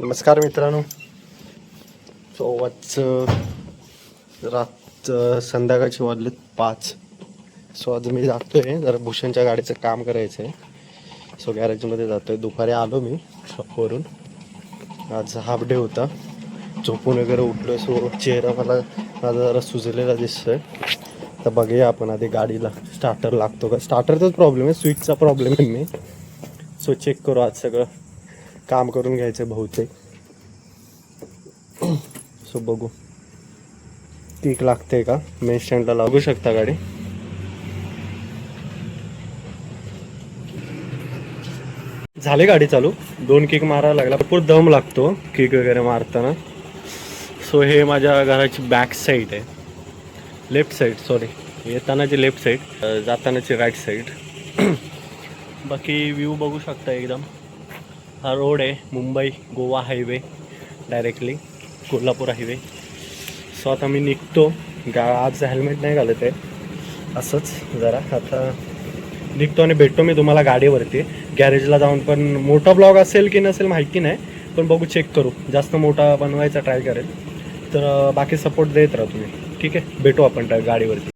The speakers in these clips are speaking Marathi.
नमस्कार मित्रांनो. सो संध्याकाळची वाजलेत 5. सो आज मी जातोय जरा भूषणच्या गाडीचं काम करायचं आहे. सो गॅरेजमध्ये जातोय. दुपारी आलो मी शॉपवरून. आज हाफ डे होता. झोपून वगैरे उठलो. सो चेहरा मला माझा जरा सुजलेला दिसतोय. तर बघूया आपण आधी गाडीला स्टार्टर लागतो का. स्टार्टरचाच प्रॉब्लेम आहे, स्विचचा प्रॉब्लेम आहे मी. सो चेक करू. आज सगळं काम करून घ्यायचं बहुतेक. सो बघू किक लागते का. मेन स्टँडला लागू शकता गाडी. झाली गाडी चालू. 2 किक मारायला लागला. भरपूर दम लागतो किक वगैरे मारताना. सो हे माझ्या घराची बॅक साईड आहे, लेफ्ट साईड. सॉरी, येतानाची लेफ्ट साईड, जातानाची राईट साईड. बाकी व्ह्यू बघू शकता एकदम. हा रोड आहे Mumbai Goa highway, directly Kolhapur highway. So आता मी निघतो. आज हेल्मेट नाही घालत आहे, असंच जरा. आता निघतो आणि भेटतो मी तुम्हाला गाडीवरती गॅरेजला जाऊन. पण मोठा ब्लॉग असेल की नसेल माहिती नाही, पण बघू, चेक करू. जास्त मोठा बनवायचा ट्राय करेल. तर बाकी सपोर्ट देत राहा तुम्ही, ठीक आहे. भेटू आपण गाडीवरती.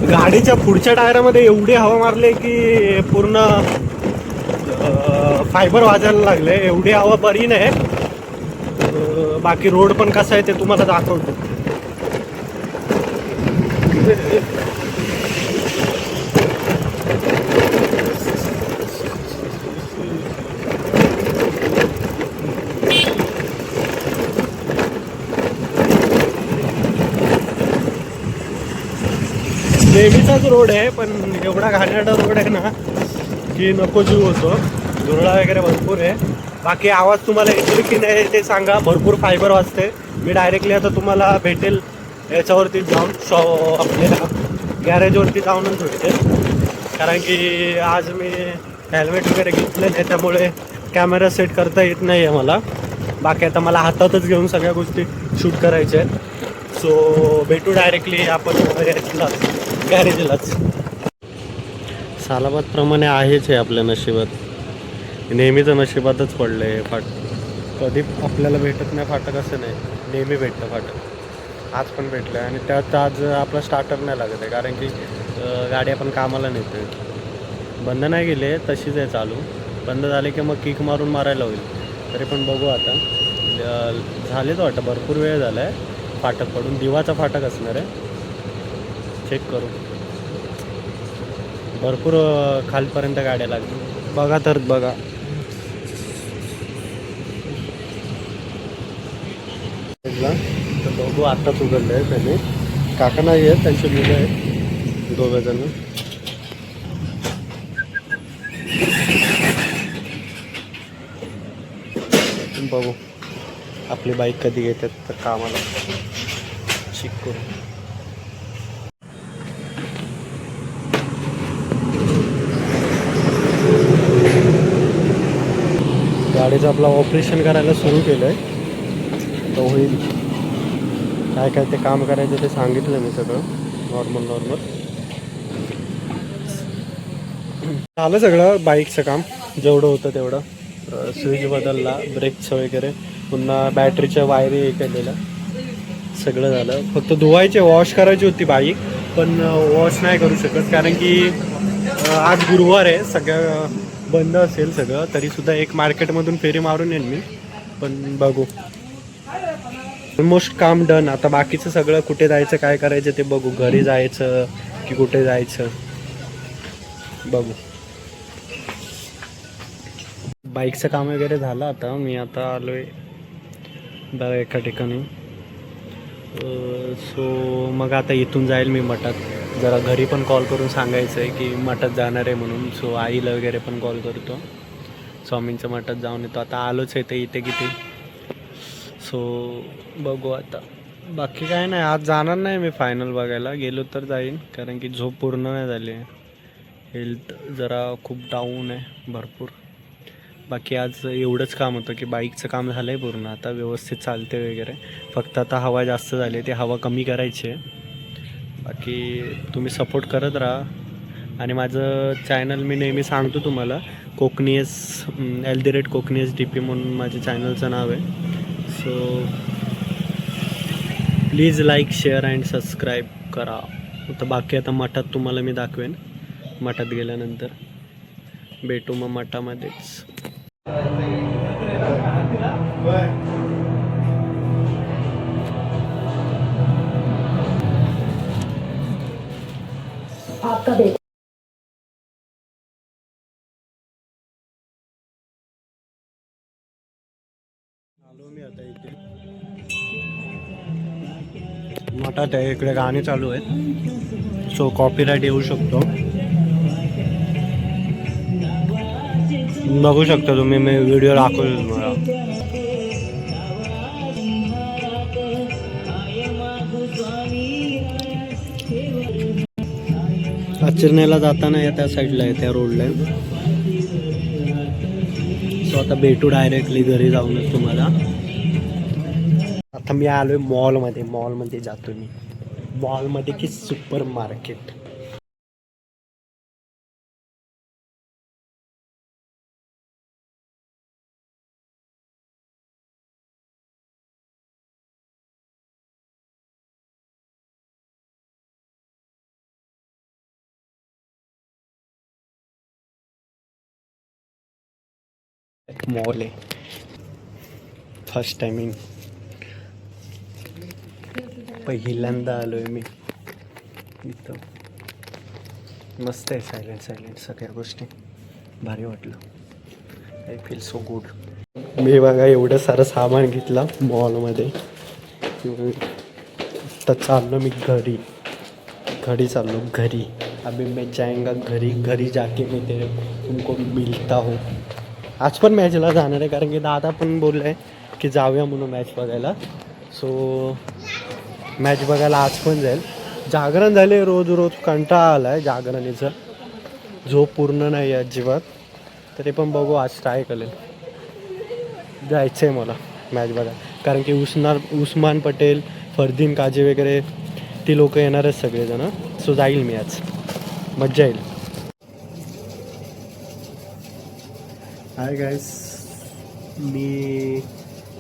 गाडीच्या पुढच्या टायरामध्ये एवढी हवा मारली की पूर्ण फायबर वाजायला लागले. एवढी हवा बरी नाही. बाकी रोड पण कसा आहे ते तुम्हाला दाखवतो. नेहमीचाच रोड आहे, पण एवढा घाणेरडा रोड आहे ना की नको जीव होतो. धुरळा वगैरे भरपूर आहे. बाकी आवाज तुम्हाला येतो की नाही ते सांगा. भरपूर फायबर वाजते. मी डायरेक्टली आता तुम्हाला भेटेल याच्यावरती जाऊन, आपल्या गॅरेजवरती जाऊनच भेटते. कारण की आज मी हेल्मेट वगैरे घेतलं नाही, त्यामुळे कॅमेरा सेट करता येत नाही आहे मला. बाकी आता मला हातातच घेऊन सगळ्या गोष्टी शूट करायच्या आहेत. सो भेटू डायरेक्टली आपण गॅरेजलाच. सालाबादप्रमाणे आहेच आहे आपल्या नशिबात. नेहमीचं नशिबातच पडलं आहे फाटक. कधी आपल्याला भेटत नाही फाटक असं नाही, नेहमी भेटतं फाटक. आज पण भेटलं आहे. आणि त्यात आज आपला स्टार्टर नाही लागत आहे, कारण की गाडी आपण कामाला नेतो आहे. बंद नाही गेले, तशीच आहे चालू. बंद झाले की मग किक मारून मारायला होईल. तरी पण बघू आता. झालेच वाटतं, भरपूर वेळ झाला आहे फाटक पडून. दिवाचा फाटक असणार आहे, चेक करू. भरपूर खालपर्यंत गाड्या लागली. बघा तर बघा. तर बघू आत्ताच उघडलं आहे त्याने. काका नाही आहेत, त्यांची मुलं आहेत, 2 जण. बघू आपली बाईक कधी येतात तर कामाला. चेक करू. गाडीचं आपलं ऑपरेशन करायला सुरू केलं आहे. तर होईल. काय काय ते काम करायचं ते सांगितलं मी सगळं. नॉर्मल झालं सगळं. बाईकचं काम जेवढं होतं तेवढं. स्विच बदलला, ब्रेकचं वगैरे, पुन्हा बॅटरीच्या वायरी हे केलेलं, सगळं झालं. फक्त धुवायचे, वॉश करायची होती बाईक, पण वॉश नाही करू शकत कारण की आज गुरुवार आहे. सगळं बंद असेल सगळं. तरीसुद्धा एक मार्केटमधून फेरी मारून येईन मी. पण बघू. ऑलमोस्ट काम डन. आता बाकीचं सगळं कुठे जायचं काय करायचं ते बघू. घरी जायचं की कुठे जायचं बघू. बाईकचं काम वगैरे झालं. आता मी आलो आहे बघा एका ठिकाणी. सो मग आता इथून जाईल मी मठात. जरा घरी पण कॉल करून सांगायचं आहे की मठात जाणार आहे म्हणून. सो आईला वगैरे पण कॉल करतो. स्वामींच्या मठात जाऊन येतो. आता आलोच आहे ते इथे किती. सो बघू आता. बाकी काय नाही. आज जाणार नाही मी फायनल बघायला. गेलो तर जाईन, कारण की झोप पूर्ण नाही झाली. हेल्थ जरा खूप डाऊन आहे भरपूर. बाकी आज एवढंच काम होतं की बाईकचं काम झालं आहे पूर्ण. आता व्यवस्थित चालते वगैरे. फक्त आता हवा जास्त झाली, ती हवा कमी करायची आहे. बाकी तुम्ही सपोर्ट करत राहा. आणि माझं चॅनल मी नेहमी सांगतो तुम्हाला, कोकणीयस एल्दिरेट कोकणीयस DP म्हणून माझ्या चॅनलचं नाव आहे. So please like share and subscribe करा. तर बाकी आता मठात तुम्हाला मी दाखवेन. मठात गेल्यानंतर भेटू मग मठामध्येच. आलो मी आता इथे मठात आहे. इकडे गाणी चालू आहेत, सो कॉपीराईट येऊ शकतो. बघू शकता तुम्ही, मी व्हिडिओ दाखवतो तुम्हाला. आचरण्याला जाताना या त्या साईडला आहे, त्या रोडला आहे. सो आता भेटू डायरेक्टली घरी जाऊनच तुम्हाला. आता मी आलोय मॉलमध्ये जातो मी. मॉलमध्ये की सुपर मार्केट. मॉल आहे, फर्स्ट टाइमिंग, पहिल्यांदा आलोय मी इथं. मस्त आहे, सायलेंट सगळ्या गोष्टी भारी वाटलं. I feel so good. मी बघा एवढं सारं सामान घेतलं मॉलमध्ये. तर चाललो मी घरी चाललो घरी. अभी मैं जाएंगा घरी जाके मैं तेरे तुमको मिलता हूँ. आज पण मॅचला जाणार आहे, कारण की दादा पण बोललं आहे की जाऊया म्हणून मॅच बघायला. सो मॅच बघायला आज पण जाईल. जागरण झाले, रोज कंटाळा आला आहे जागरणीचं. झोप पूर्ण नाही आहे अजिबात. तरी पण बघू, आज ट्राय करेल. जायचं आहे मला मॅच बघायला, कारण की उस्मान पटेल, फरदीन काजे वगैरे ती लोक येणार आहेत सगळेजण. सो जाईल मी आज, मज्जा येईल. हाय गाईस, मी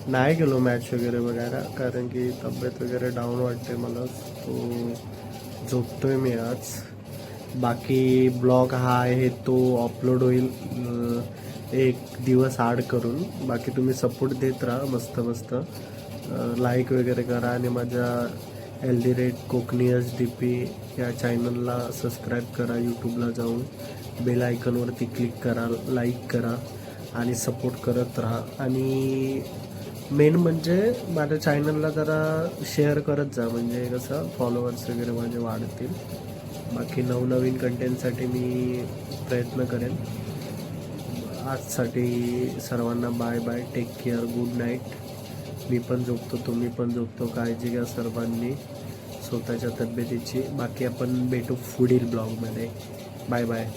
नाही गेलो मॅच वगैरे बघायला, कारण की तब्येत वगैरे डाऊन वाटते मला. तो झोपतोय मी आज. बाकी ब्लॉग हा आहे तो अपलोड होईल एक दिवस आड करून. बाकी तुम्ही सपोर्ट देत राहा मस्त. लाईक वगैरे करा आणि माझ्या एल्दिरेट कोकणीयस DP या चॅनलला सबस्क्राईब करा. यूट्यूबला जाऊन बेल आयकॉनवरती क्लिक करा, लाईक करा आणि सपोर्ट करत राहा. आणि मेन म्हणजे माझ्या चॅनलला जरा शेअर करत जा, म्हणजे कसं फॉलोअर्स वगैरे माझे वाढतील. बाकी नवनवीन कंटेंटसाठी मी प्रयत्न करेन. आजसाठी सर्वांना bye, take care, good night. मी पण झोपतो, तुम्ही पण झोपतो. काळजी घ्या सर्वांनी स्वतःच्या तब्येतीची. बाकी आपण भेटू पुढील ब्लॉगमध्ये. बाय.